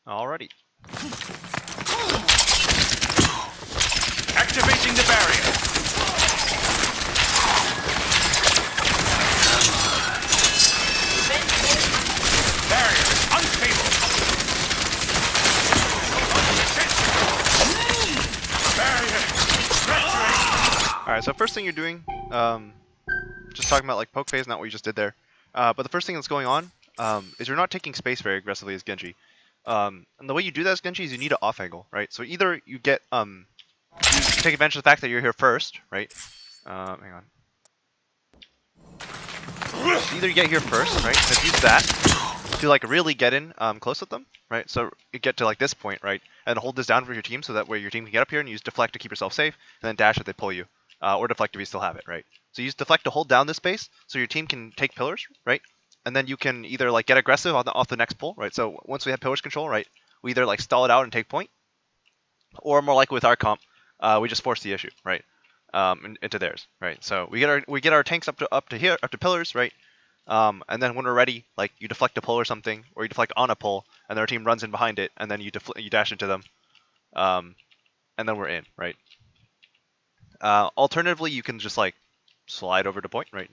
Alrighty. Activating the barrier. Barrier unstable. Barrier stretching. Alright, so first thing you're doing, just talking about like poke phase, not what you just did there. But the first thing that's going on is you're not taking space very aggressively as Genji. And the way you do that as Genji is you need an off angle, right? So either you get you take advantage of the fact that you're here first, right? Hang on. So either you get here first, right? And if you use that to like really get in close with them, right? So you get to like this point, right? And hold this down for your team so that way your team can get up here and use deflect to keep yourself safe, and then dash if they pull you, or deflect if you still have it, right? So use deflect to hold down this space so your team can take pillars, right? And then you can either like get aggressive on off the next pull, right? So once we have pillars control, right, we either like stall it out and take point, or more likely with our comp, we just force the issue, right? Into theirs, right? So we get our tanks up to pillars, right? And then when we're ready, like you deflect a pull or something, or you deflect on a pull, and then our team runs in behind it, and then you dash into them, and then we're in, right? Alternatively, you can just like slide over to point, right?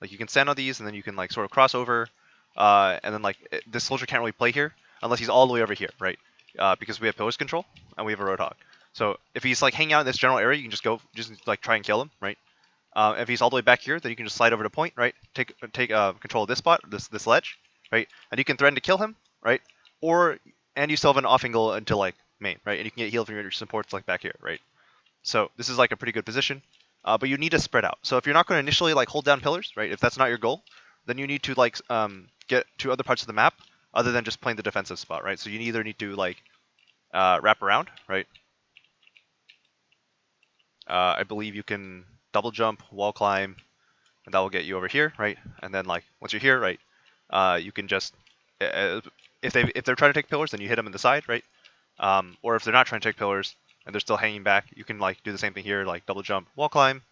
Like you can stand on these, and then you can like sort of cross over, and then like this soldier can't really play here unless he's all the way over here, right? Because we have pillars control and we have a roadhog. So if he's like hanging out in this general area, you can just like try and kill him, right? If he's all the way back here, then you can just slide over to point, right? Take control of this spot, this ledge, right? And you can threaten to kill him, right? And you still have an off angle until like main, right? And you can get healed from your supports like back here, right? So this is like a pretty good position, but you need to spread out. So if you're not going to initially like hold down pillars, right? If that's not your goal, then you need to like get to other parts of the map other than just playing the defensive spot, right? So you either need to like wrap around, right? I believe you can double jump, wall climb, and that will get you over here, right? And then like once you're here, right, you can just if they're trying to take pillars, then you hit them in the side, right? Or if they're not trying to take pillars and they're still hanging back, you can like do the same thing here, like double jump, wall climb.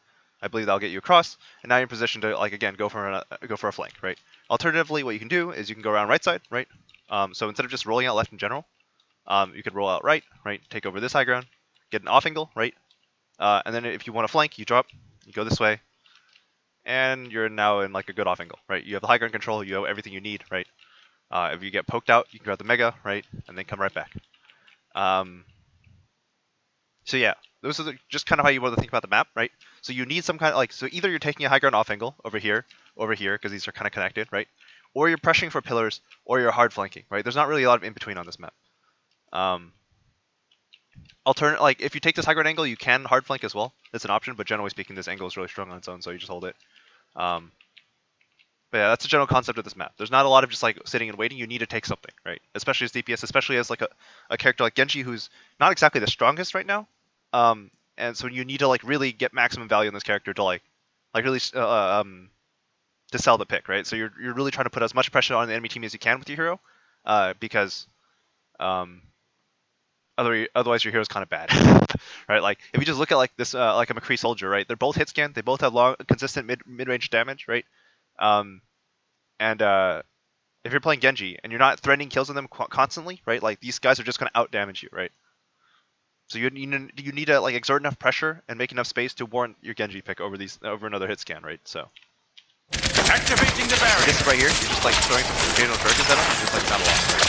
I believe that'll get you across, and now you're in position to like again go for a flank, right? Alternatively, what you can do is you can go around right side, right? So instead of just rolling out left in general, you could roll out right, take over this high ground, get an off angle, right? And then if you want to flank, you drop, you go this way, and you're now in like a good off angle, right? You have the high ground control, you have everything you need, right? If you get poked out, you can grab the mega, right, and then come right back. So yeah, those are just kind of how you want to think about the map, right? So you need some kind of like, so either you're taking a high ground off angle over here, because these are kind of connected, right? Or you're pressuring for pillars, or you're hard flanking, right? There's not really a lot of in between on this map. Like if you take this high ground angle, you can hard flank as well. It's an option, but generally speaking, this angle is really strong on its own, so you just hold it. But yeah, that's the general concept of this map. There's not a lot of just like sitting and waiting. You need to take something, right? Especially as DPS, especially as like a character like Genji, who's not exactly the strongest right now. And so you need to like really get maximum value in this character to like really to sell the pick, right? So you're really trying to put as much pressure on the enemy team as you can with your hero, because otherwise your hero's kind of bad, right? Like if you just look at like this, like a McCree soldier, right? They're both hit scan. They both have long, consistent mid-range damage, right? If you're playing Genji and you're not threatening kills on them constantly, right? Like these guys are just going to out damage you, right? So you need to like exert enough pressure and make enough space to warrant your Genji pick over another hit scan, right? So activating the barrier. This is right here. You're just like throwing some occasional charges at them, and just like battle off. Right?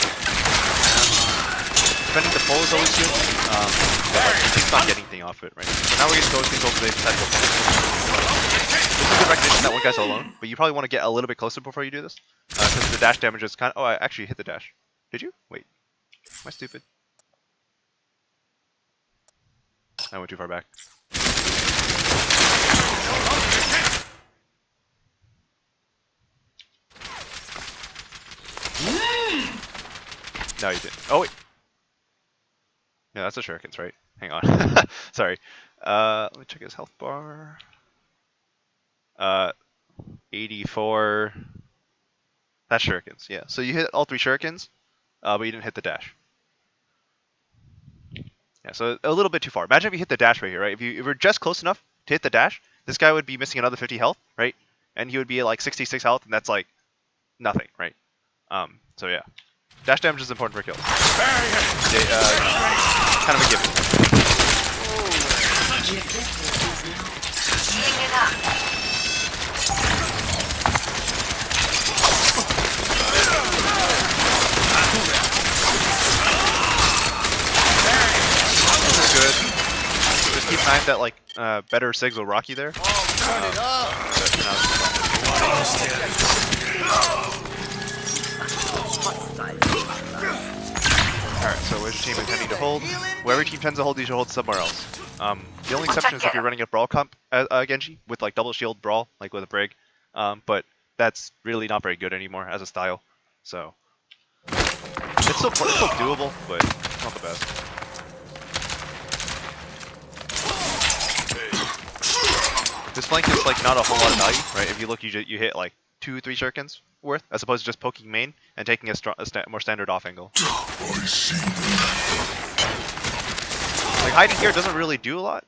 Defending the pull is always good, but like you're just not getting anything off it, right? So now we're just going control today beside the This is a good recognition that one guy's alone, but you probably want to get a little bit closer before you do this, because the dash damage is kind of. Oh, I actually hit the dash. Did you? Wait, am I stupid? I went too far back. No, you didn't. Oh wait. Yeah, that's the shurikens, right? Hang on. Sorry. Let me check his health bar. 84. That's shurikens, yeah. So you hit all 3 shurikens, but you didn't hit the dash. Yeah, so a little bit too far. Imagine if you hit the dash right here, right? If you were just close enough to hit the dash, this guy would be missing another 50 health, right? And he would be at like 66 health, and that's like nothing, right? So yeah. Dash damage is important for kills. Barrier. Kind of a given. Good. Just keep in mind that like better SIGs will rock you there. Alright, so where's your team intending to hold? Wherever your team tends to hold, you should hold somewhere else. The only exception is if you're running a brawl comp Genji with like double shield brawl, like with a brig. But that's really not very good anymore as a style. So it's still doable, but not the best. This flank is like not a whole lot of value, right? If you look, you hit like 2-3 shurikens worth, as opposed to just poking main and taking a more standard off angle. Like hiding here doesn't really do a lot,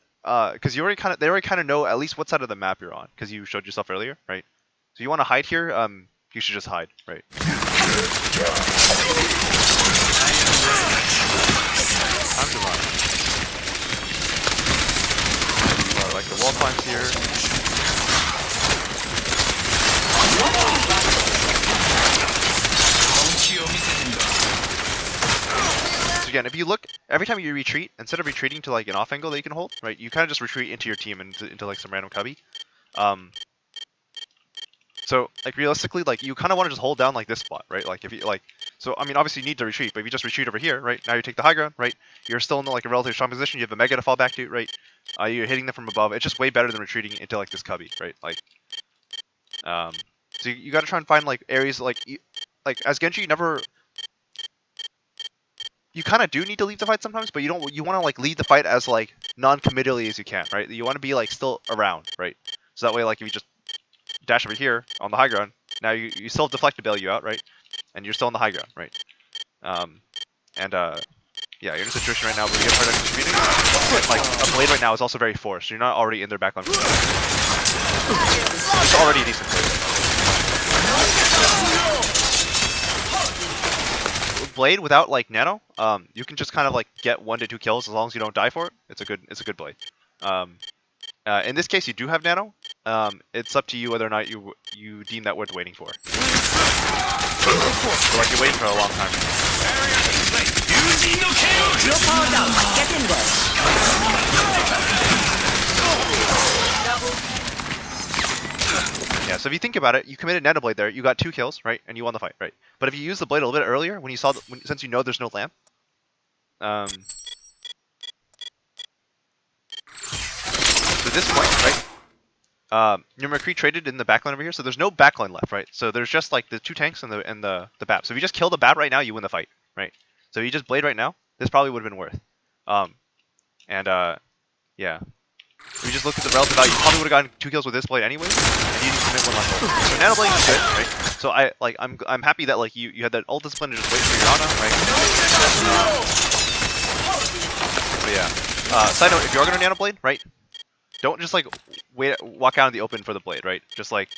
because they already kind of know at least what side of the map you're on, because you showed yourself earlier, right? So you want to hide here, you should just hide, right? Time to run. Like the wall climbs here. So again, if you look, every time you retreat, instead of retreating to like an off angle that you can hold, right, you kind of just retreat into your team and into like some random cubby. So like realistically, like you kind of want to just hold down like this spot, right? Like if you like, so I mean obviously you need to retreat, but if you just retreat over here, right, now you take the high ground, right, you're still in like a relatively strong position. You have a mega to fall back to, right? You're hitting them from above. It's just way better than retreating into like this cubby, right? Like, so you got to try and find like areas like as Genji, you kind of do need to leave the fight sometimes, but you don't. You want to like lead the fight as like non-committally as you can, right? You want to be like still around, right? So that way, like if you just dash over here on the high ground, now you still have deflect to bail you out, right? And you're still on the high ground, right? Yeah, you're in a situation right now where you get hard at competing. Like a blade right now is also very forced. So you're not already in their backline. It's already a decent blade. Blade without like nano, you can just kind of like get 1 to 2 kills as long as you don't die for it. It's a good blade. In this case, you do have nano. It's up to you whether or not you deem that worth waiting for. So like you're waiting for a long time. Yeah, so if you think about it, you committed nano blade there. You got 2 kills, right? And you won the fight, right? But if you use the blade a little bit earlier, when you saw, since you know there's no lamp, so this point, right? Your McCree traded in the backline over here, so there's no backline left, right? So there's just like the 2 tanks and the BAP. So if you just kill the BAP right now, you win the fight, right? So if you just blade right now, this probably would have been worth. Yeah. If you just look at the relative value, you probably would have gotten 2 kills with this blade anyways, and you didn't commit 1 left ult. So nano blade is good, right? So I'm happy that like you had that ult discipline to just wait for your Ana, right? But yeah. Side note, if you are gonna nano blade, right? Don't just like walk out in the open for the blade, right? Just like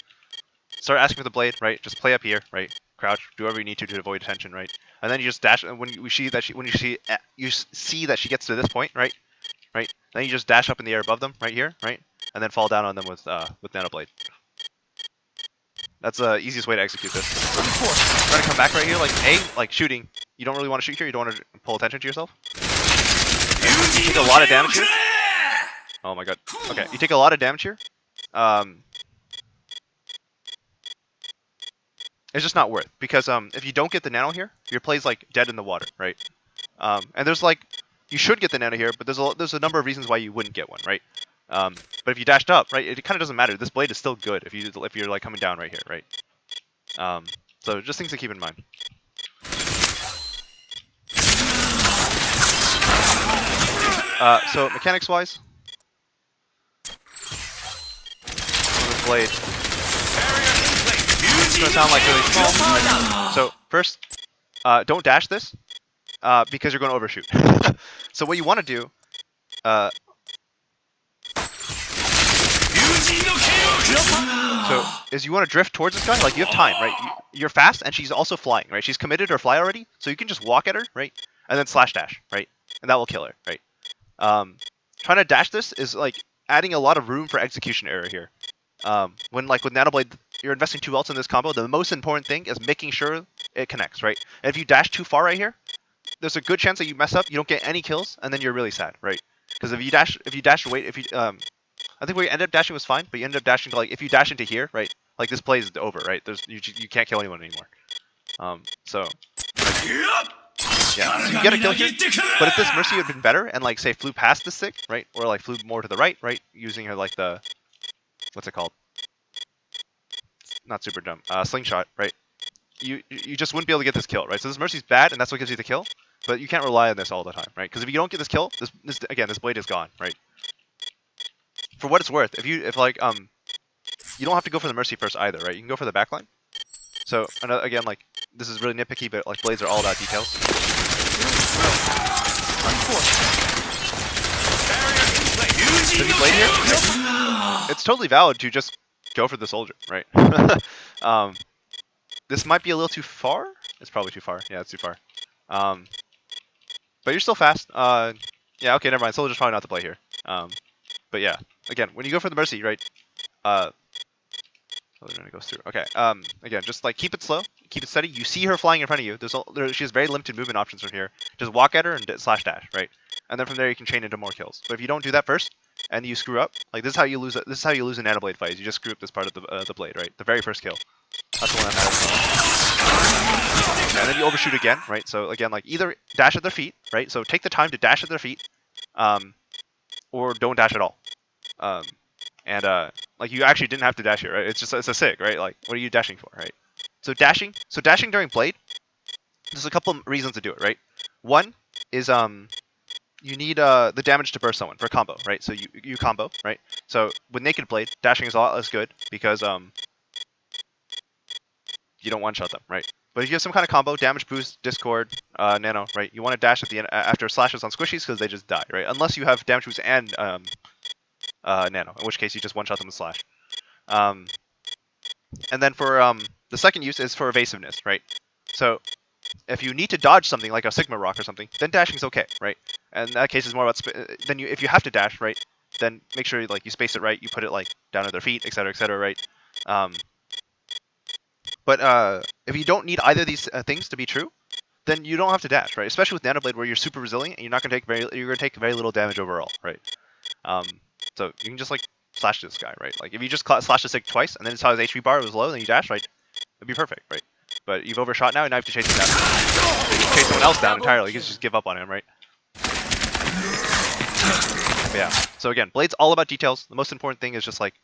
start asking for the blade, right? Just play up here, right? Crouch, do whatever you need to avoid attention, right? And then you just dash. And when you see that she gets to this point, right? Right? Then you just dash up in the air above them, right here, right? And then fall down on them with nano blade. That's the easiest way to execute this. Trying to come back right here, like shooting. You don't really want to shoot here. You don't want to pull attention to yourself. You take a lot of damage here. Oh my god. Okay, you take a lot of damage here. It's just not worth, because if you don't get the nano here, your play's like dead in the water, right? And there's like, you should get the nano here, but there's a number of reasons why you wouldn't get one, right? But if you dashed up, right, it kind of doesn't matter. This blade is still good if you're like coming down right here, right? So just things to keep in mind. So mechanics wise, this blade, it's gonna sound like really small. Right? So first, don't dash this because you're going to overshoot. So what you want to do, So is you want to drift towards this guy, like you have time, right? You're fast, and she's also flying, right? She's committed her fly already, so you can just walk at her, right? And then slash dash, right? And that will kill her, right? Trying to dash this is like adding a lot of room for execution error here. When like with Nanoblade, you're investing 2 ults in this combo, the most important thing is making sure it connects, right? And if you dash too far right here, there's a good chance that you mess up, you don't get any kills, and then you're really sad, right? Because if you dash away, I think where you end up dashing was fine, but you end up dashing to, like, if you dash into here, right? Like this play is over, right? You can't kill anyone anymore. So yeah, so you get a kill here. But if this Mercy had been better and like say flew past the stick, right, or like flew more to the right, using her like the what's it called? Not super jump, slingshot, right? You just wouldn't be able to get this kill, right? So this Mercy's bad, and that's what gives you the kill. But you can't rely on this all the time, right? Because if you don't get this kill, this blade is gone, right? For what it's worth, if you don't have to go for the Mercy first either, right? You can go for the backline. So again, like this is really nitpicky, but like blades are all about details. So if you blade here, it's totally valid to just go for the soldier, right? This might be a little too far. It's probably too far. Yeah, it's too far. But you're still fast. Yeah, okay, never mind. Soldier's probably not the play here. But yeah, again, when you go for the Mercy, right? It goes through. Okay. Again, just like keep it slow, keep it steady. You see her flying in front of you. She has very limited movement options from here. Just walk at her and slash dash, right? And then from there you can chain into more kills. But if you don't do that first and you screw up, like this is how you lose. This is how you lose a Nanoblade fight. Is you just screw up this part of the blade, right? The very first kill. That's the one that matters. Okay, and then you overshoot again, right? So again, like either dash at their feet, right? So take the time to dash at their feet, or don't dash at all. Like you actually didn't have to dash here, right? It's a sig, right? Like what are you dashing for, right? So dashing during blade, there's a couple of reasons to do it, right? One is you need the damage to burst someone for combo, right? So you combo, right? So with naked blade, dashing is a lot less good because you don't one-shot them, right? But if you have some kind of combo, damage boost, discord, nano, right? You want to dash at the end after slashes on squishies because they just die, right? Unless you have damage boost and nano, in which case you just one-shot them with slash. And then for the second use is for evasiveness, right? So if you need to dodge something like a Sigma Rock or something, then dashing's okay, right? And in that case is more about if you have to dash, right? Then make sure like you space it right, you put it like down at their feet, etc., right? But if you don't need either of these things to be true, then you don't have to dash, right? Especially with Nanoblade, where you're super resilient and you're not gonna take very little damage overall, right? So you can just like slash this guy, right? Like if you just slash the stick twice and then saw his HP bar was low, then you dash, right? It'd be perfect, right? But you've overshot now, and now you have to chase him down. You chase someone else down entirely. You can just give up on him, right? But yeah. So again, Blade's all about details. The most important thing is just like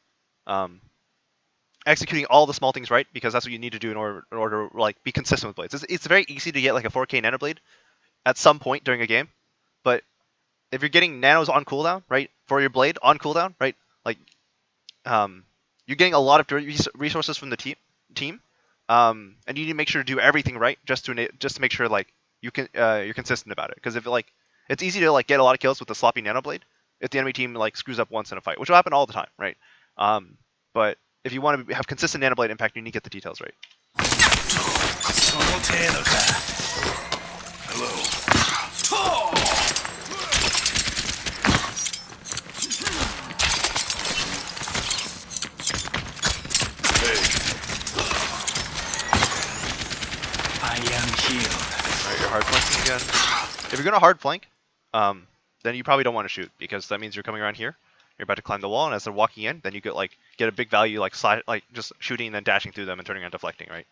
executing all the small things right, because that's what you need to do in order to like be consistent with Blades. It's very easy to get like a 4K Nanoblade at some point during a game, but if you're getting nanos on cooldown, right, for your blade on cooldown, right, like you're getting a lot of resources from the team, and you need to make sure to do everything right just to make sure like you're consistent about it. Because if like it's easy to like get a lot of kills with the sloppy nanoblade if the enemy team like screws up once in a fight, which will happen all the time, right? But if you want to have consistent nanoblade impact, you need to get the details right. Alright, you're hard flanking again. If you're gonna hard flank, then you probably don't want to shoot, because that means you're coming around here. You're about to climb the wall, and as they're walking in, then you get a big value like just shooting and then dashing through them and turning around deflecting, right?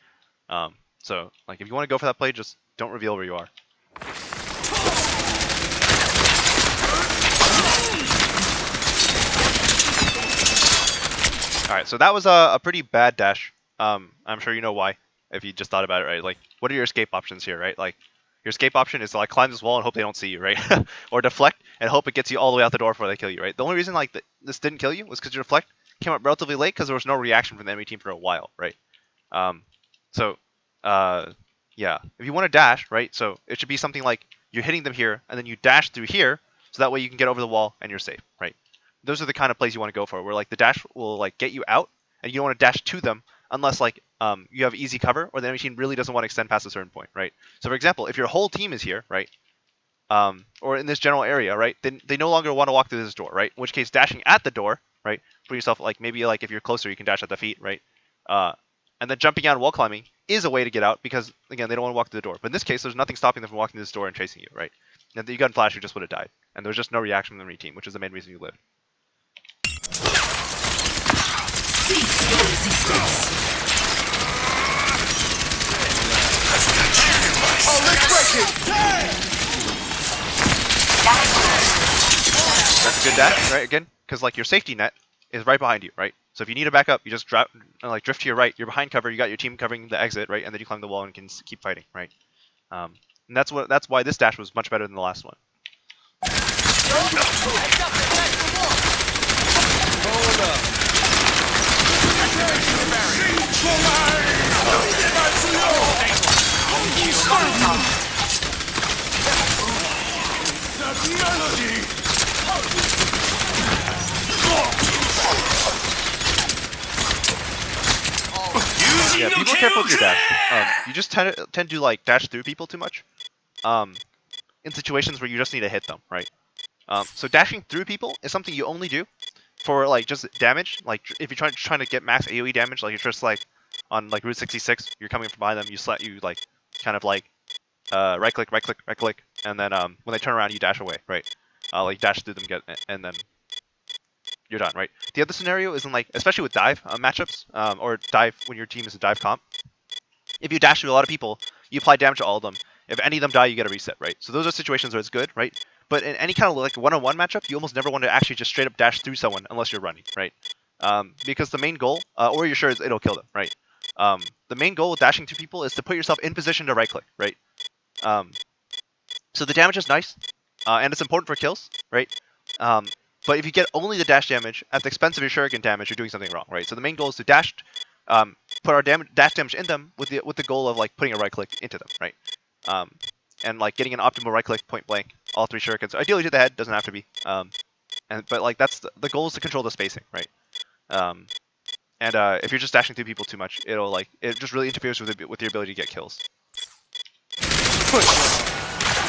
So like if you want to go for that play, just don't reveal where you are. Alright, so that was a pretty bad dash. I'm sure you know why, if you just thought about it, right? Like, what are your escape options here, right? Like, your escape option is to like climb this wall and hope they don't see you, right? Or deflect and hope it gets you all the way out the door before they kill you, right? The only reason like this didn't kill you was because your deflect came up relatively late because there was no reaction from the enemy team for a while, right? Yeah, if you want to dash, right? So it should be something like you're hitting them here and then you dash through here, so that way you can get over the wall and you're safe, right? Those are the kind of plays you want to go for, where like the dash will like get you out and you don't want to dash to them unless like you have easy cover or the enemy team really doesn't want to extend past a certain point, right? So for example, if your whole team is here, right, or in this general area, right, then they no longer want to walk through this door, right? In which case, dashing at the door, right, put yourself like maybe like if you're closer, you can dash at the feet, right? And then jumping out and wall climbing is a way to get out because again they don't want to walk through the door. But in this case, there's nothing stopping them from walking through this door and chasing you, right? And if you got flash, you just would have died, and there was just no reaction from the enemy team, which is the main reason you lived. Cease your resistance. Oh, let's break it! That's a good dash, right? Again, because like your safety net is right behind you, right? So if you need a backup, you just drop, like drift to your right. You're behind cover. You got your team covering the exit, right? And then you climb the wall and can keep fighting, right? And that's why this dash was much better than the last one. Yeah, be more careful with your dash. You just tend to like dash through people too much. In situations where you just need to hit them, right? So dashing through people is something you only do for like just damage. Like if you're trying to get max AoE damage, like you're just like on like Route 66, you're coming from behind them, you like kind of like right click, and then when they turn around, you dash away, right? Like dash through them, and then you're done, right? The other scenario is in like, especially with dive matchups, or dive when your team is a dive comp. If you dash through a lot of people, you apply damage to all of them. If any of them die, you get a reset, right? So those are situations where it's good, right? But in any kind of like one-on-one matchup, you almost never want to actually just straight up dash through someone unless you're running, right? Because the main goal, or you're sure it'll kill them, right? The main goal with dashing through people is to put yourself in position to right-click, right? So the damage is nice, and it's important for kills, right? But if you get only the dash damage at the expense of your shuriken damage, you're doing something wrong, right? So the main goal is to dash, put our dash damage in them with the goal of like putting a right click into them, right? And like getting an optimal right click point blank, all three shurikens. Ideally to the head, doesn't have to be. But like that's the goal is to control the spacing, right? If you're just dashing through people too much, it just really interferes with your ability to get kills.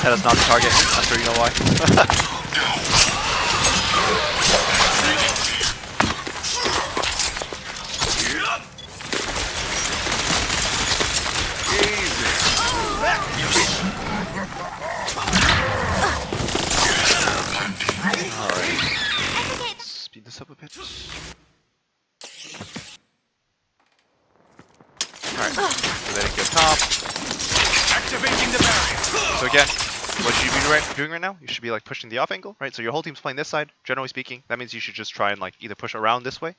That is not the target. I'm sure you know why. Alright. Speed this up a bit. Alright. So then it goes top. Activating the barrier. So again, what you should be doing right now, you should be like pushing the off angle, right? So your whole team's playing this side, generally speaking. That means you should just try and like either push around this way,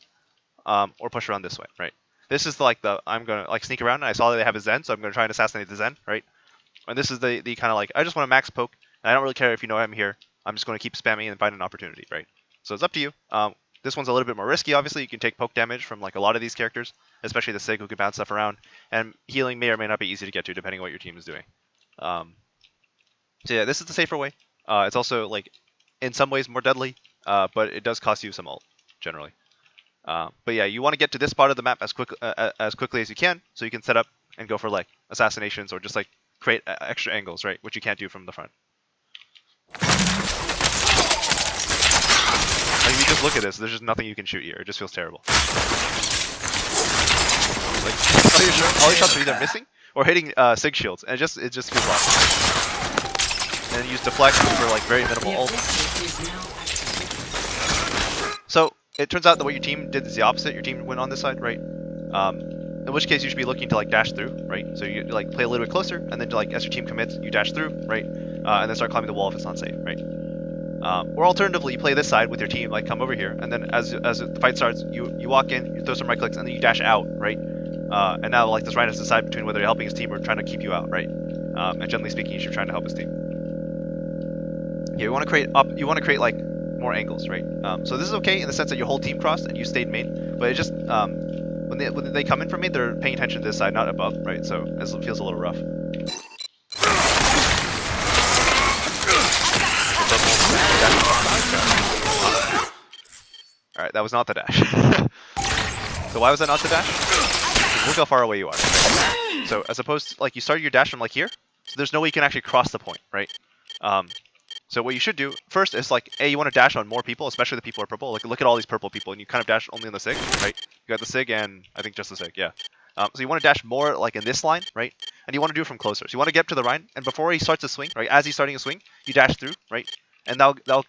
or push around this way, right? This is like I'm gonna like sneak around and I saw that they have a Zen, so I'm gonna try and assassinate the Zen, right? And this is the kind of like, I just want to max poke, and I don't really care if you know I'm here. I'm just going to keep spamming and find an opportunity, right? So it's up to you. This one's a little bit more risky, obviously. You can take poke damage from like a lot of these characters, especially the Sig who can bounce stuff around. And healing may or may not be easy to get to, depending on what your team is doing. So yeah, this is the safer way. It's also like, in some ways more deadly, but it does cost you some ult, generally. But yeah, you want to get to this part of the map as quickly as you can, so you can set up and go for like assassinations or just like create extra angles, right? Which you can't do from the front. Like, if you just look at this, there's just nothing you can shoot here. It just feels terrible. Like, all your shots are either missing or hitting Sig shields, and it just feels lost. And then use deflect for like very minimal ult. So it turns out that what your team did is the opposite. Your team went on this side, right? In which case you should be looking to like dash through, right? So you like play a little bit closer, and then like as your team commits, you dash through, right? And then start climbing the wall if it's not safe, right? Or alternatively, you play this side with your team, like come over here, and then as the fight starts, you walk in, you throw some right clicks, and then you dash out, right? And now like this right has to decide between whether you're helping his team or trying to keep you out, right? And generally speaking, you should be trying to help his team. Yeah, you want to create like more angles, right? So this is okay in the sense that your whole team crossed and you stayed main, but it just when they come in from main, they're paying attention to this side, not above, right? So it feels a little rough. Alright, that was not the dash. So why was that not the dash? Look how far away you are. So as opposed to, like, you started your dash from like here, so there's no way you can actually cross the point, right? So what you should do first is like, you want to dash on more people, especially the people who are purple. Like, look at all these purple people, and you kind of dash only on the sig, right? You got the sig and I think just the sig, yeah. So you want to dash more like in this line, right? And you want to do it from closer. So you want to get up to the Rhine, and before he starts to swing, right? As he's starting to swing, you dash through, right? And that'll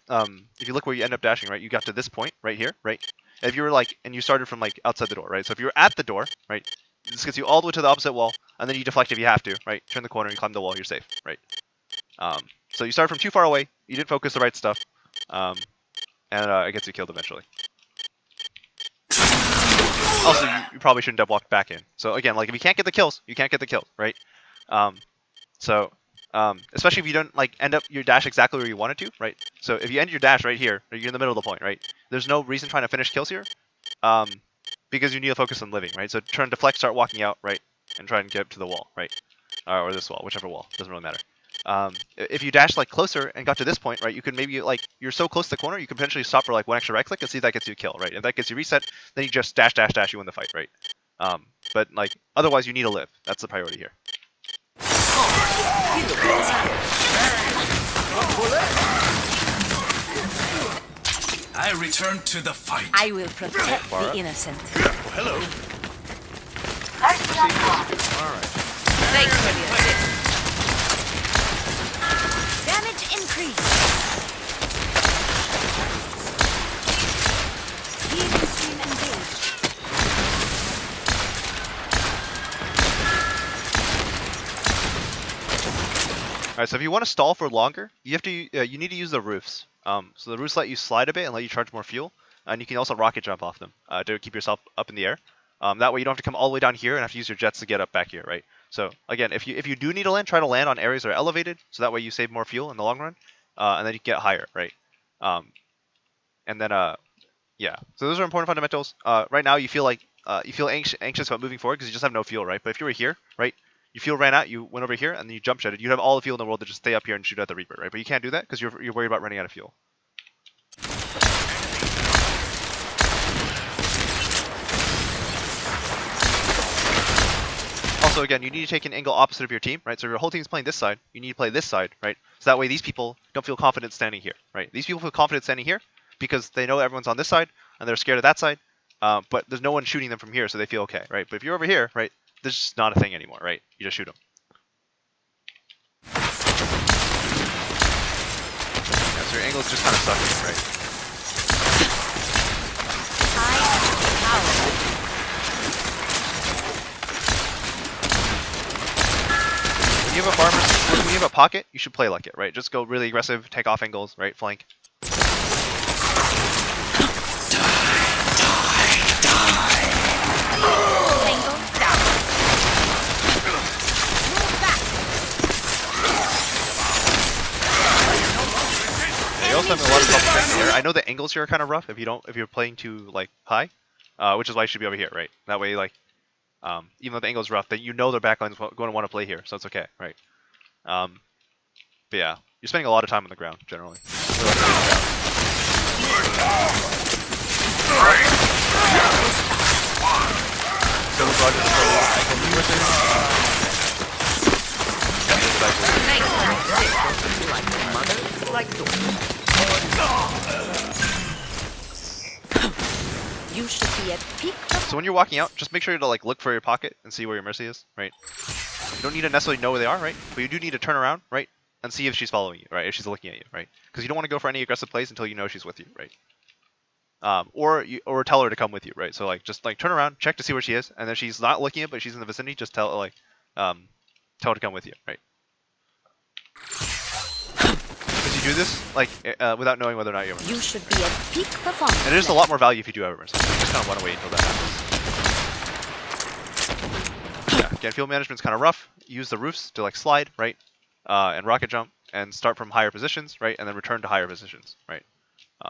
if you look where you end up dashing, right? You got to this point right here, right? And if you were like, and you started from like outside the door, right? So if you're at the door, right? This gets you all the way to the opposite wall, and then you deflect if you have to, right? Turn the corner, and climb the wall, you're safe, right? So you start from too far away, you didn't focus the right stuff, and it gets you killed eventually. Also, you probably shouldn't have walked back in. So again, like if you can't get the kills, you can't get the kill, right? Especially if you don't like end up your dash exactly where you want it to, right? So if you end your dash right here, or you're in the middle of the point, right? There's no reason trying to finish kills here, because you need to focus on living, right? So turn deflect, start walking out, right, and try and get up to the wall, right, or this wall, whichever wall, doesn't really matter. If you dash like closer and got to this point, right, you could maybe like you're so close to the corner, you could potentially stop for like one extra right click and see if that gets you a kill, right? If that gets you reset, then you just dash, dash, dash, you win the fight, right? But like otherwise, you need to live. That's the priority here. I return to the fight. I will protect the innocent. Hello. Alright. Thanks for the assist. Damage increase. Healing stream engaged. Alright, so if you want to stall for longer, you have to you need to use the roofs. So the roofs let you slide a bit and let you charge more fuel, and you can also rocket jump off them to keep yourself up in the air. That way you don't have to come all the way down here and have to use your jets to get up back here, right? So again, if you do need to land, try to land on areas that are elevated, so that way you save more fuel in the long run, and then you get higher, right? And then yeah. So those are important fundamentals. Right now you feel like you feel anxious about moving forward because you just have no fuel, right? But if you were here, right? You fuel ran out, you went over here, and then you jump jetted. You have all the fuel in the world to just stay up here and shoot at the Reaper, right? But you can't do that because you're worried about running out of fuel. Also, again, you need to take an angle opposite of your team, right? So if your whole team's playing this side, you need to play this side, right? So that way these people don't feel confident standing here, right? These people feel confident standing here because they know everyone's on this side, and they're scared of that side, but there's no one shooting them from here, so they feel okay, right? But if you're over here, right, this is just not a thing anymore, right? You just shoot them. Yeah, so your angle's just kind of sucking, right? When you have a farmer, when you have a pocket, you should play like it, right? Just go really aggressive, take off angles, right? Flank. You also have a lot of trouble playing here. I know the angles here are kind of rough if you're playing too like high, which is why you should be over here, right? That way, like, even though the angle is rough, then you know their backline's going to want to play here, so it's okay, right? But yeah, you're spending a lot of time on the ground generally. You should be at peak. So when you're walking out, just make sure to like look for your pocket and see where your Mercy is, right? You don't need to necessarily know where they are, right? But you do need to turn around, right? And see if she's following you, right? If she's looking at you, right? Because you don't want to go for any aggressive plays until you know she's with you, right? Or tell her to come with you, right? So like just like turn around, check to see where she is, and if she's not looking at but she's in the vicinity, just tell her to come with you, right? Because you do this like without knowing whether or not you're Mercy. You should be at peak performance. And there's a lot more value if you do have a Mercy. So you just kind of want to wait until that happens. Yeah, again, field management's kind of rough. Use the roofs to like slide, right? And rocket jump and start from higher positions, right? And then return to higher positions, right?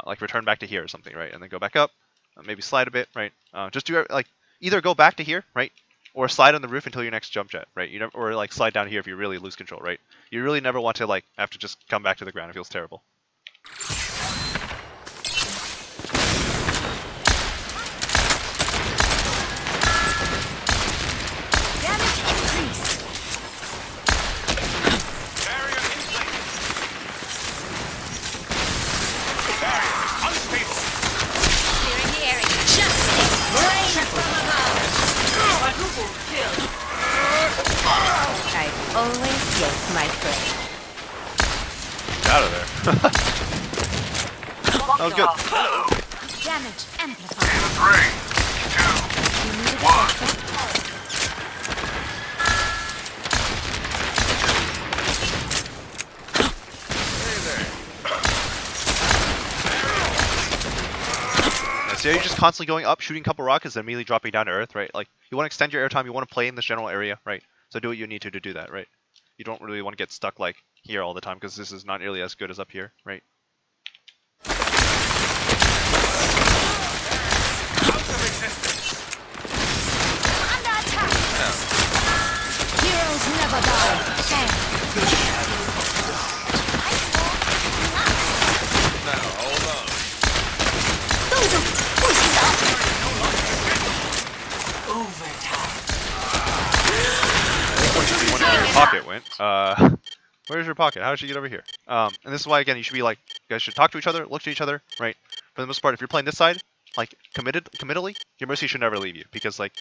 Like return back to here or something, right? And then go back up, maybe slide a bit, right? Just do like either go back to here, right? Or slide on the roof until your next jump jet, right? Or like slide down here if you really lose control, right? You really never want to like have to just come back to the ground. It feels terrible. always yoke, my friend. Get out of there. That was good. Damage amplified. 3, 2, You needed a 1. backup? Yeah, so you're just constantly going up, shooting a couple rockets, and immediately dropping down to earth, right? Like, you want to extend your airtime, you want to play in this general area, right? So do what you need to do that, right? You don't really want to get stuck, like, here all the time, because this is not nearly as good as up here, right? Under attack! Heroes never die. You wonder where your pocket went. Where's your pocket? How did she get over here? And this is why, again, you should be like, you guys should talk to each other, look to each other, right? For the most part, if you're playing this side, like, committally, your Mercy should never leave you, because, like,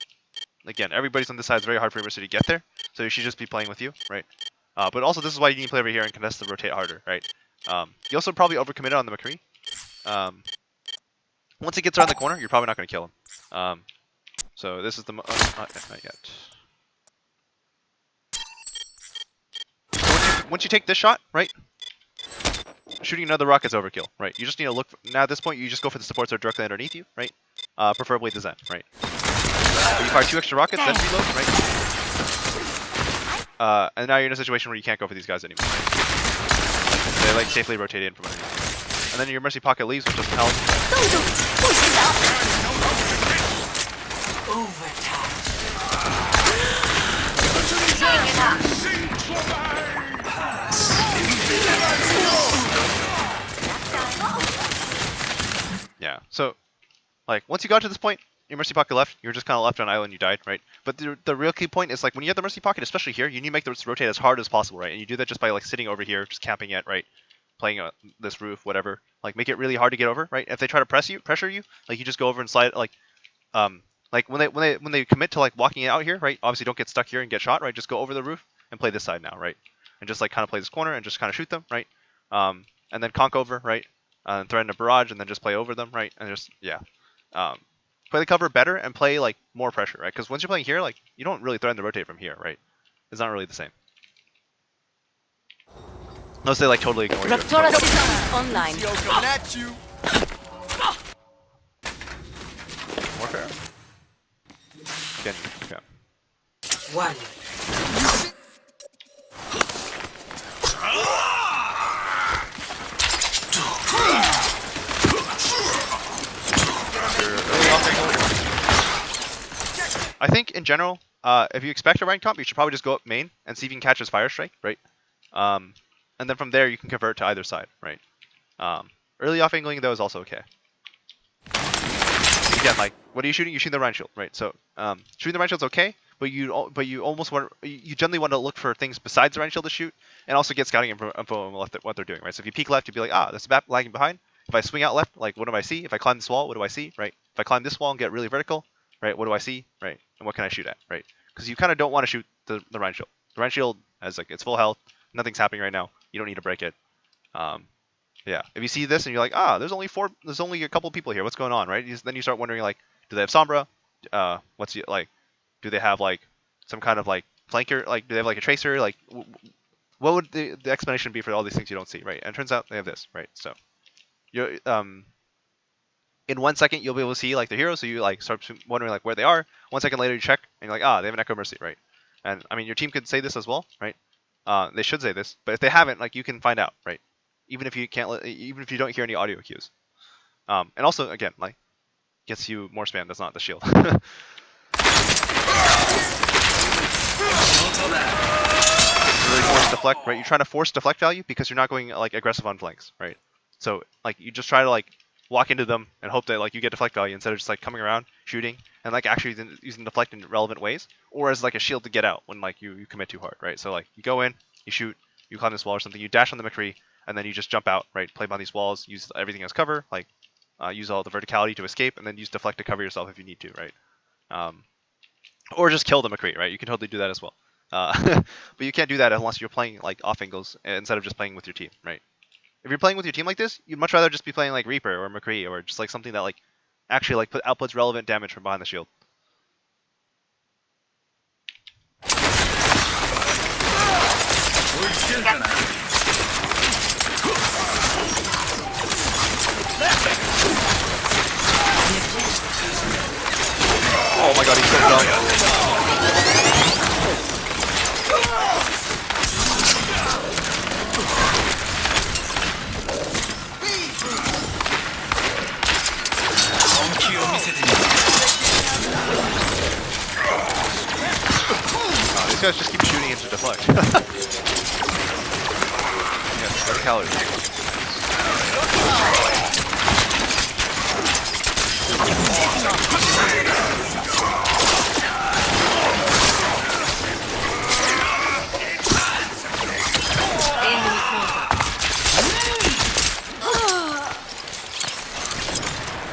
again, everybody's on this side, it's very hard for your Mercy to get there, so you should just be playing with you, right? But also, this is why you need to play over here and contest the rotate harder, right? You also probably overcommitted on the McCree. Once he gets around the corner, you're probably not going to kill him. So this is the not yet. Once you take this shot, right? Shooting another rocket's overkill, right? You just need to look. Now at this point, you just go for the supports that are directly underneath you, right? Preferably the Zen, right? But you fire 2 extra rockets, then reload, right? And now you're in a situation where you can't go for these guys anymore. Right? They like safely rotate in from underneath. And then your Mercy pocket leaves, which doesn't help. Yeah, so, like, once you got to this point, your Mercy Pocket left, you're just kind of left on island, you died, right? But the real key point is, like, when you have the Mercy Pocket, especially here, you need to make this rotate as hard as possible, right? And you do that just by, like, sitting over here, just camping it, right? Playing this roof, whatever. Like, make it really hard to get over, right? If they try to pressure you, like, you just go over and slide, like, when they commit to, like, walking out here, right? Obviously don't get stuck here and get shot, right? Just go over the roof and play this side now, right? And just, like, kind of play this corner and just kind of shoot them, right? And then conk over, right? And threaten a barrage and then just play over them, right? And just, yeah. Play the cover better and play, like, more pressure, right? Because once you're playing here, like, you don't really threaten the rotate from here, right? It's not really the same. Unless they, like, totally ignore you. Raptora systems online. Coming at you. Warfare? Again, okay. One. I think in general, if you expect a rank comp, you should probably just go up main and see if you can catch his fire strike, right? And then from there you can convert to either side, right? Early off angling though is also okay. Again, like, what are you shooting? You're shooting the Rhine Shield, right? So shooting the Rhine Shield's okay, but you almost want you generally want to look for things besides the Rhine Shield to shoot, and also get scouting info on what they're doing, right? So if you peek left, you'd be like, there's a map lagging behind. If I swing out left, like, what do I see? If I climb this wall, what do I see, right? If I climb this wall and get really vertical, right, what do I see, right? And what can I shoot at, right? Because you kind of don't want to shoot the Rhine Shield. The Rhine Shield has, like, it's full health, nothing's happening right now. You don't need to break it. Yeah. If you see this and you're like, there's only a couple people here. What's going on, right? Then you start wondering, like, do they have Sombra? Do they have, like, some kind of, like, flanker? Like, do they have, like, a tracer? Like, what would the explanation be for all these things you don't see, right? And it turns out they have this, right? So, you're in 1 second you'll be able to see, like, the hero, so you, like, start wondering, like, where they are. 1 second later you check and you're like, they have an Echo Mercy, right? And I mean, your team could say this as well, right? They should say this, but if they haven't, like, you can find out, right? Even if you don't hear any audio cues. And also, again, like, gets you more spam. That's not the shield. Really force deflect, right? You're trying to force deflect value because you're not going, like, aggressive on flanks, right? So, like, you just try to, like, walk into them and hope that, like, you get deflect value instead of just, like, coming around, shooting, and, like, actually using deflect in relevant ways, or as, like, a shield to get out when, like, you commit too hard, right? So, like, you go in, you shoot, you climb this wall or something, you dash on the McCree, and then you just jump out, right? Play by these walls, use everything as cover, like, use all the verticality to escape, and then use deflect to cover yourself if you need to, right? Or just kill the McCree, right? You can totally do that as well. But you can't do that unless you're playing like off angles instead of just playing with your team, right? If you're playing with your team like this, you'd much rather just be playing like Reaper or McCree or just like something that like actually like outputs relevant damage from behind the shield. Oh my god, he's so dumb. Oh, these guys just keep shooting into deflect. Yes, verticality.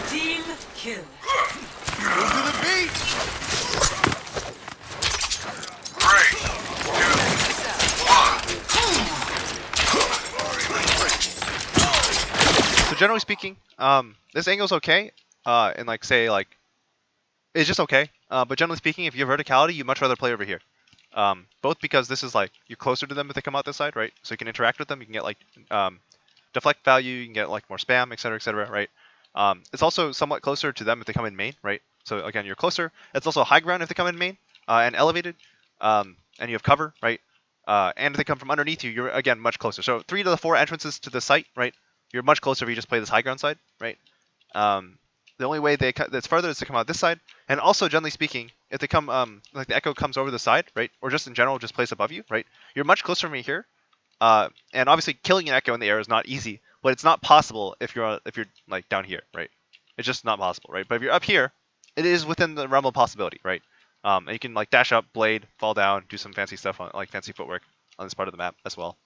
Team kill. Move to the beat. 3, 2, 1. So generally speaking, this angle's okay. And like say like it's just okay. But generally speaking, if you have verticality, you'd much rather play over here. Both because this is like you're closer to them if they come out this side, right? So you can interact with them. You can get like deflect value. You can get like more spam, etc., right? It's also somewhat closer to them if they come in main, right? So again, you're closer. It's also high ground if they come in main and elevated, and you have cover, right? And if they come from underneath you, you're again much closer. So 3 to the 4 entrances to the site, right? You're much closer if you just play this high ground side, right? The only way that's further is to come out this side, and also generally speaking, if they come like the echo comes over the side, right, or just in general just place above you, right, you're much closer from me here, and obviously killing an echo in the air is not easy, but it's not possible if you're like down here, right? It's just not possible, right? But if you're up here, it is within the realm of possibility, right? And you can like dash up, blade, fall down, do some fancy stuff on like fancy footwork on this part of the map as well.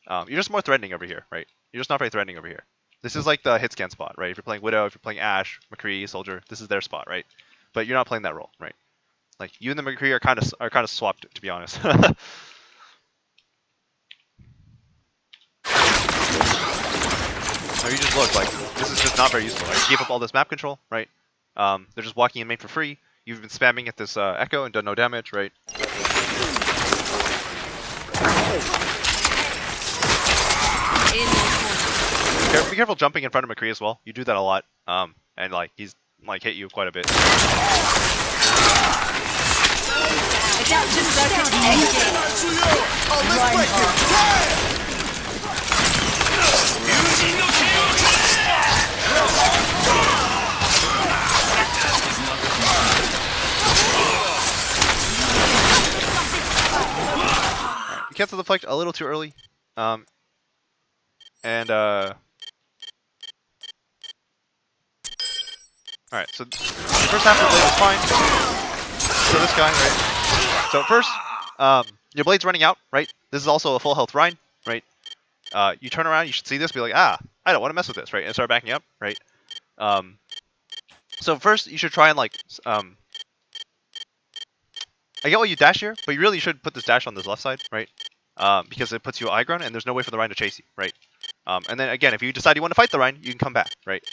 You're just more threatening over here, right? You're just not very threatening over here. This is like the hit scan spot, right? If you're playing Widow, if you're playing Ashe, McCree, Soldier, this is their spot, right? But you're not playing that role, right? Like you and the McCree are kind of swapped, to be honest. So you just look like this is just not very useful, right? You gave up all this map control, right? They're just walking in main for free. You've been spamming at this echo and done no damage, right? Be careful jumping in front of McCree as well. You do that a lot, and like he's like hit you quite a bit. Adaptive circuit engaged. You cancel the deflect a little too early, and alright, so first half of the blade was fine. So this guy, right? So first, your blade's running out, right? This is also a full health Rhine, right? You turn around, you should see this, be like, I don't want to mess with this, right? And start backing up, right? So first, you should try and like, I get why you dash here, but you really should put this dash on this left side, right? Because it puts you high ground, and there's no way for the Rhine to chase you, right? And then again, if you decide you want to fight the Rhine, you can come back, right?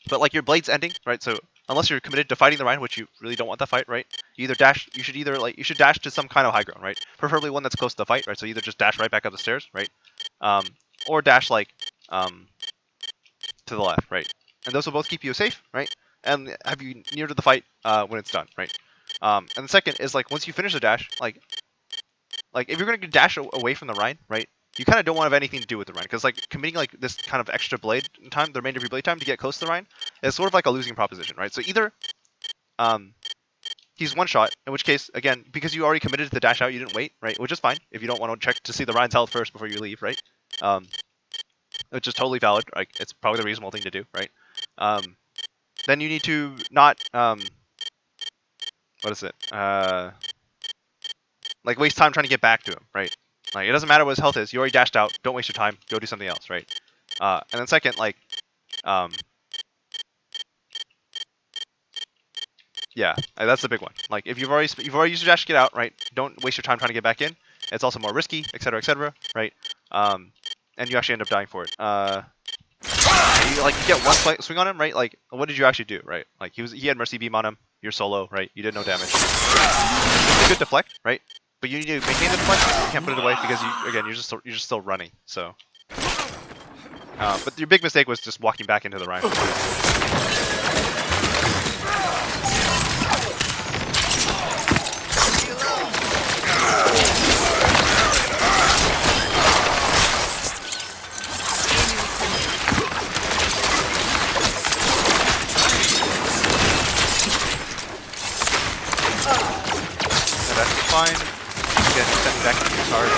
But like your blade's ending, right? So unless you're committed to fighting the Rhine, which you really don't want that fight, right? You either dash. You should dash to some kind of high ground, right? Preferably one that's close to the fight, right? So either just dash right back up the stairs, right? Or dash like to the left, right? And those will both keep you safe, right? And have you near to the fight when it's done, right? And the second is like once you finish the dash, like if you're gonna dash away from the Rhine, right? You kind of don't want to have anything to do with the Rhine, because like committing like this kind of extra blade time, the remainder of your blade time to get close to the Rhine, is sort of like a losing proposition, right? So either he's one shot, in which case, again, because you already committed to the dash out, you didn't wait, right? Which is fine if you don't want to check to see the Rhine's health first before you leave, right? Which is totally valid. Like it's probably the reasonable thing to do, right? Then you need to not what is it? Like waste time trying to get back to him, right? Like it doesn't matter what his health is. You already dashed out. Don't waste your time. Go do something else, right? And then second, like Yeah, that's the big one. Like if you've already used your dash to get out, right? Don't waste your time trying to get back in. It's also more risky, etc., right? And you actually end up dying for it. You get one swing on him, right? Like what did you actually do, right? Like he had mercy beam on him. You're solo, right? You did no damage. It's a good deflect, right? But you need to maintain the deflect. You can't put it away because you're just still running. So, but your big mistake was just walking back into the Rhine. Fine. Again, stepping back into your card.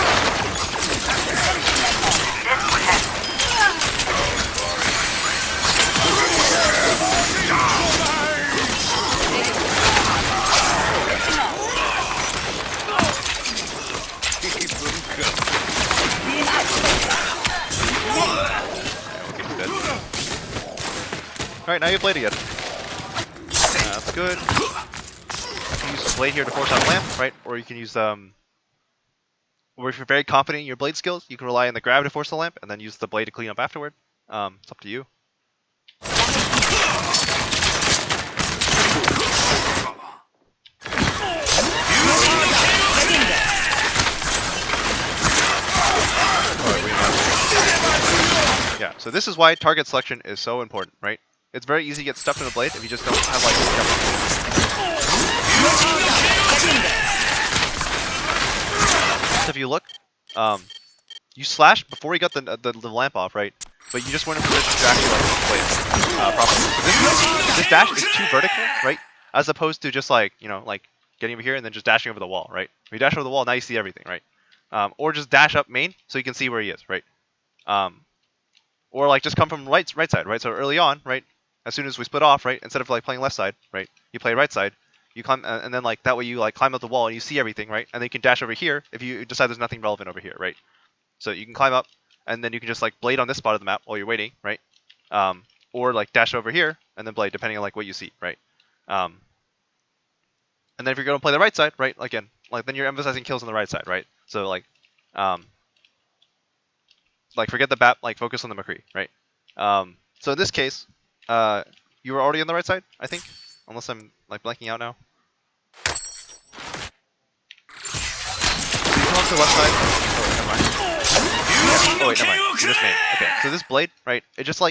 Alright, now you have blade again. That's good. You can use a blade here to force out a lamp, right? Or you can use or if you're very confident in your blade skills, you can rely on the grab to force the lamp, and then use the blade to clean up afterward. It's up to you. Yeah, so this is why target selection is so important, right? It's very easy to get stuffed in a blade if you just don't have like. So if you look, you slashed before he got the lamp off, right? But you just weren't in position to actually like play properly. So this dash is too vertical, right? As opposed to just like like getting over here and then just dashing over the wall, right? When you dash over the wall, now you see everything, right? Or just dash up main so you can see where he is, right? Or like just come from right side, right? So early on, right? As soon as we split off, right? Instead of like playing left side, right? You play right side. You climb, and then like that way you like climb up the wall and you see everything, right? And then you can dash over here if you decide there's nothing relevant over here, right? So you can climb up, and then you can just like blade on this spot of the map while you're waiting, right? Or like dash over here and then blade, depending on like what you see, right? And then if you're going to play the right side, right? Again, like then you're emphasizing kills on the right side, right? So like forget the BAP, like focus on the McCree, right? So in this case, you were already on the right side, I think, unless I'm like blanking out now. So you come up to the left side. Oh, never mind. Yeah. Oh wait, never mind. You just made. Okay, so this blade, right? It's just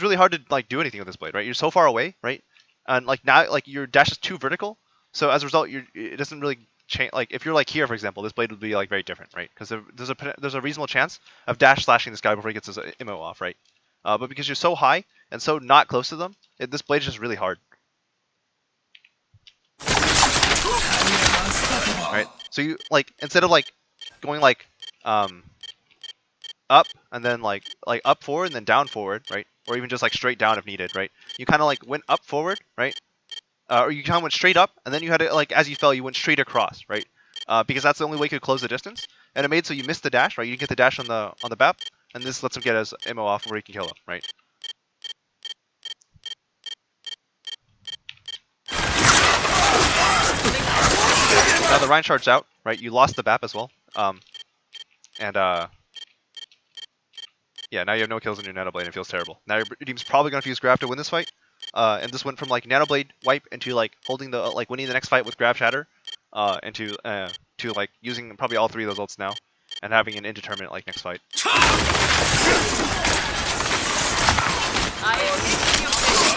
really hard to like do anything with this blade, right? You're so far away, right? And like now, like your dash is too vertical, so as a result, it doesn't really change. Like if you're like here, for example, this blade would be like very different, right? Because there's a reasonable chance of dash slashing this guy before he gets his immo off, right? But because you're so high and so not close to them, this blade is just really hard. Right? So you like instead of like going like up and then like up forward and then down forward, right? Or even just like straight down if needed, right? You kind of like went up forward, right? Or you kind of went straight up and then you had to like as you fell you went straight across, right? Because that's the only way you could close the distance. And it made so you missed the dash, right? You didn't get the dash on the BAP, and this lets him get his ammo off where he can kill him, right? Now the Rhine charged out, right? You lost the BAP as well. Yeah, now you have no kills in your Nano Blade and it feels terrible. Now your team's probably going to use Grab to win this fight. And this went from like Nano Blade wipe into like holding the like winning the next fight with Grab Shatter, into to like using probably all three of those ults now and having an indeterminate like next fight. I am keeping you busy.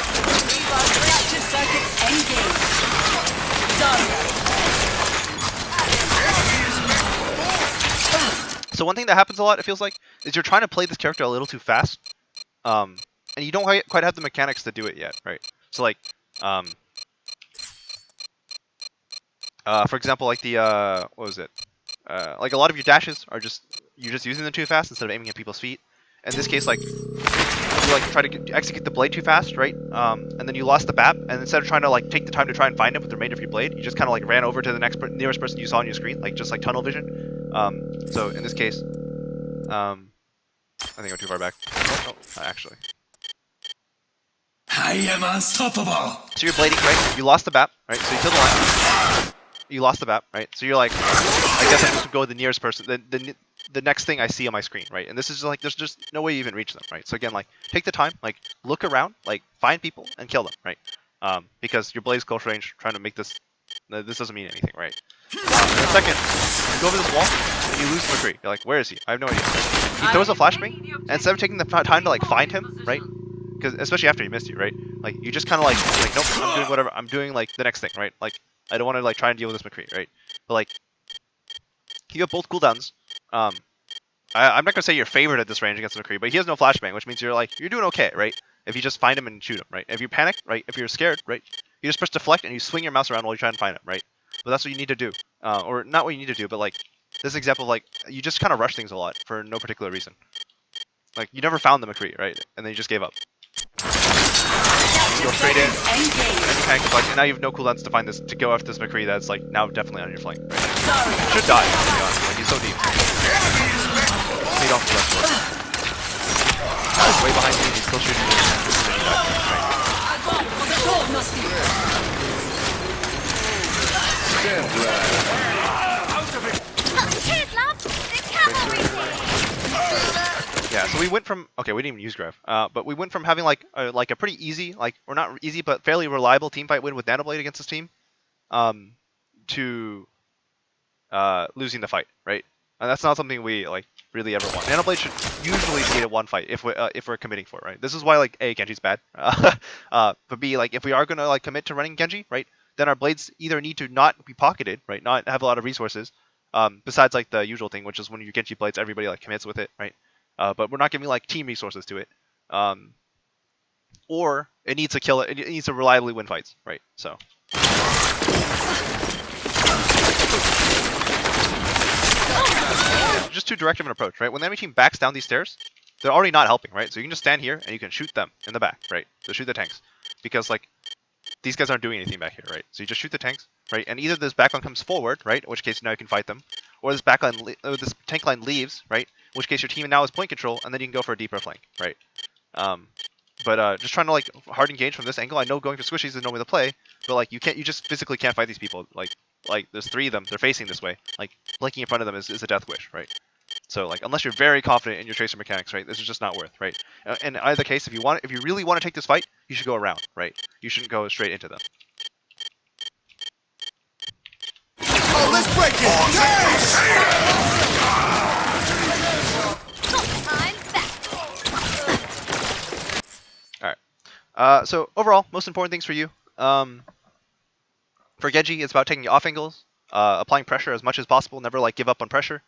Leave our reactor circuits engaged. So one thing that happens a lot, it feels like, is you're trying to play this character a little too fast, and you don't quite have the mechanics to do it yet, right? So like, for example, like the what was it? Like a lot of your dashes are you're just using them too fast instead of aiming at people's feet. In this case, like you like try to execute the blade too fast, right? And then you lost the BAP, and instead of trying to like take the time to try and find him with the remainder of your blade, you just kind of like ran over to the nearest person you saw on your screen, like just like tunnel vision. So in this case, I think I'm too far back. Oh, actually. I am unstoppable. So you're blading, right? You lost the BAP, right? So you kill the line. You lost the BAP, right? So you're like, I guess I'm just gonna go with the nearest person, the next thing I see on my screen, right? And this is like, there's just no way you even reach them, right? So again, like, take the time, like, look around, like, find people and kill them, right? Because your blade's close range, trying to make this, this doesn't mean anything, right? And second, you go over this wall and you lose McCree. You're like, where is he? I have no idea. Right? He throws a flashbang, and instead of taking the time to like find him, right? Because especially after he missed you, right? Like you just kind of like nope, I'm doing whatever. I'm doing like the next thing, right? Like I don't want to like try and deal with this McCree, right? But like you have both cooldowns. I'm not gonna say you're favored at this range against McCree, but he has no flashbang, which means you're doing okay, right? If you just find him and shoot him, right? If you panic, right? If you're scared, right? You just press deflect and you swing your mouse around while you try and find him, right? But that's what you need to do, or not what you need to do, but like this example, like you just kind of rush things a lot for no particular reason. Like you never found the McCree, right? And then you just gave up. You go straight in, and you panic deflect, and now you have no cooldowns to find this to go after this McCree that's like now definitely on your flank. Right? You should die, to be honest. Like he's so deep. Paid off the rest of it. He's way behind you, and he's still shooting you. And you Cheers, love! The cavalry's here! Yeah, so we went from we didn't even use Grev, but we went from having like a pretty easy, like or not easy, but fairly reliable team fight win with Nanoblade against this team, to losing the fight, right? And that's not something we like really ever want. Nanoblade should usually be a one fight if we're committing for it, right? This is why like A, Genji's bad, but B, like if we are gonna like commit to running Genji, right? Then our blades either need to not be pocketed, right? Not have a lot of resources, besides like the usual thing, which is when you Genji blades, everybody like commits with it, right? But we're not giving like team resources to it, or it needs to kill it. It needs to reliably win fights, right? So. Just too direct of an approach, right? When the enemy team backs down these stairs, they're already not helping, right? So you can just stand here and you can shoot them in the back, right? So shoot the tanks, because like these guys aren't doing anything back here, right? So you just shoot the tanks, right? And either this backline comes forward, right? In which case now you can fight them, or this backline, or this tank line leaves, right? In which case your team now has point control, and then you can go for a deeper flank, right? Just trying to like hard engage from this angle. I know going for squishies is no way to play, but like you just physically can't fight these people. Like there's 3 of them, they're facing this way. Like blinking in front of them is a death wish, right? So like unless you're very confident in your tracer mechanics, right, this is just not worth, right? In either case, if you really want to take this fight, you should go around, right? You shouldn't go straight into them. Oh, let's break it! I'm back. So overall, most important things for you. For Genji, it's about taking off angles, applying pressure as much as possible. Never like give up on pressure.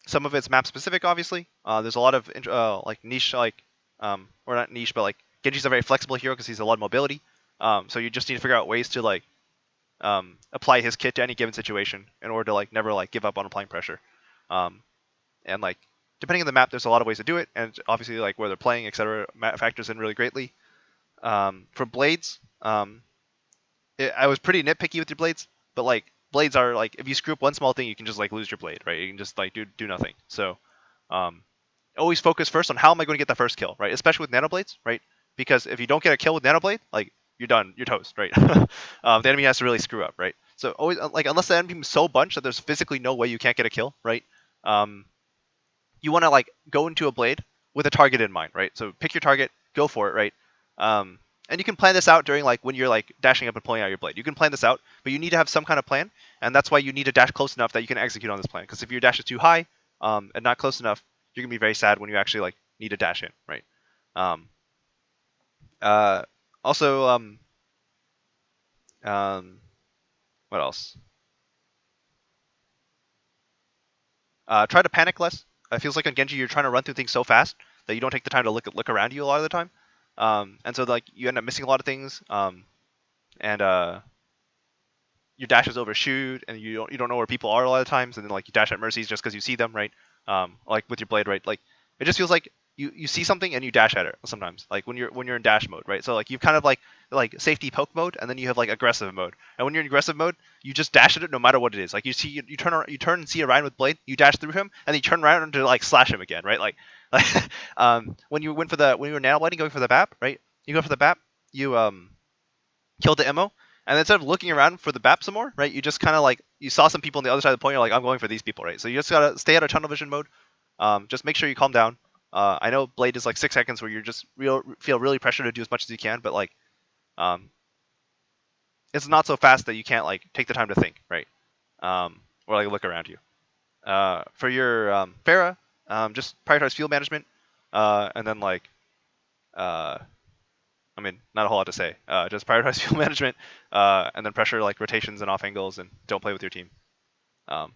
Some of it's map specific, obviously. There's a lot of like niche, like or not niche, but like Genji's a very flexible hero because he's a lot of mobility. So you just need to figure out ways to like apply his kit to any given situation in order to like never like give up on applying pressure. And like depending on the map, there's a lot of ways to do it, and obviously like where they're playing, etc. Factors in really greatly. For blades, I was pretty nitpicky with your blades, but like blades are like if you screw up one small thing, you can just like lose your blade, right? You can just like do nothing. So always focus first on how am I going to get the first kill, right? Especially with nanoblades, right? Because if you don't get a kill with nanoblade, like you're done, you're toast, right? The enemy has to really screw up, right? So always like unless the enemy is so bunched that there's physically no way you can't get a kill, right? You want to like go into a blade with a target in mind, right? So pick your target, go for it, right? And you can plan this out during like when you're like dashing up and pulling out your blade. You can plan this out, but you need to have some kind of plan, and that's why you need to dash close enough that you can execute on this plan. Because if your dash is too high and not close enough, you're gonna be very sad when you actually like need to dash in, right? What else? Try to panic less. It feels like on Genji you're trying to run through things so fast that you don't take the time to look around you a lot of the time. And so like you end up missing a lot of things, and your dashes overshoot, and you don't know where people are a lot of times, and then like you dash at mercies just because you see them, right? Like with your blade, right? Like it just feels like you see something and you dash at it sometimes, like when you're in dash mode, right? So like you've kind of like safety poke mode, and then you have like aggressive mode. And when you're in aggressive mode, you just dash at it no matter what it is. Like you turn and see a Ryan with blade, you dash through him, and then you turn around to like slash him again, right? Like When you went for the when you were nano blinding going for the BAP, right? You go for the BAP, you killed the ammo, and then instead of looking around for the BAP some more, right? You just kind of like you saw some people on the other side of the point. You're like, I'm going for these people, right? So you just gotta stay out of tunnel vision mode. Just make sure you calm down. I know Blade is like 6 seconds where you're just feel really pressured to do as much as you can, but like um, it's not so fast that you can't like take the time to think, right? Or like look around you. For your Pharah, just prioritize fuel management, and then like, I mean, not a whole lot to say. Just prioritize fuel management, and then pressure like rotations and off angles, and don't play with your team. Um,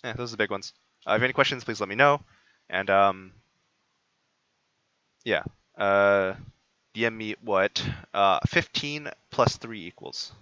yeah, those are the big ones. If you have any questions, please let me know. And yeah, DM me what 15 plus 3 equals.